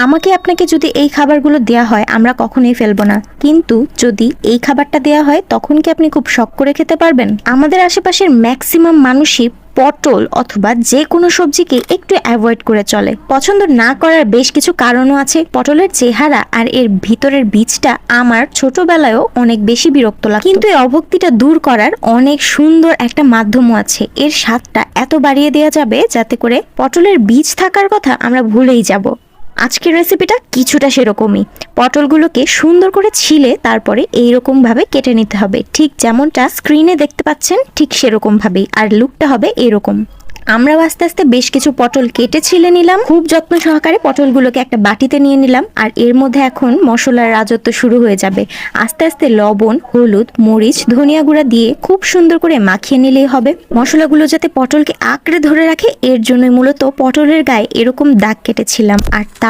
আমাকে আপনাকে যদি এই খাবারগুলো দেয়া হয় আমরা কখনোই ফেলবো না, কিন্তু যদি এই খাবারটা দেয়া হয় তখন কি আপনি খুব শখ করে খেতে পারবেন? আমাদের আশেপাশের ম্যাক্সিমাম মানুষই পটল অথবা যে কোনো সবজিকে একটু অ্যাভয়েড করে চলে। পছন্দ না করার বেশ কিছু কারণও আছে। পটলের চেহারা আর এর ভিতরের বীজটা আমার ছোটবেলায়ও অনেক বেশি বিরক্ত লাগতো, কিন্তু এই অভক্তিটা দূর করার অনেক সুন্দর একটা মাধ্যমও আছে। এর স্বাদটা এত বাড়িয়ে দেওয়া যাবে যাতে করে পটলের বীজ থাকার কথা আমরা ভুলেই যাব। আজকের রেসিপিটা কিছুটা সেরকমই। পটলগুলোকে সুন্দর করে ছিলে তারপরে এইরকম ভাবে কেটে নিতে হবে, ঠিক যেমনটা স্ক্রিনে দেখতে পাচ্ছেন ঠিক সেরকম ভাবেই, আর লুকটা হবে এরকম। আমরা আস্তে আস্তে বেশ কিছু পটল কেটে ছিলে নিলাম, খুব যত্ন সহকারে পটলগুলোকে একটা বাটিতে নিয়ে নিলাম। আর এর মধ্যে এখন মশলার রাজত্ব শুরু হয়ে যাবে। আস্তে আস্তে লবণ, হলুদ, মরিচ, ধনিয়া গুঁড়া দিয়ে খুব সুন্দর করে মাখিয়ে নিলেই হবে। মশলাগুলো যাতে পটলকে আঁকড়ে ধরে রাখে এর জন্য মূলত পটলের গায়ে এরকম দাগ কেটেছিলাম। আর তার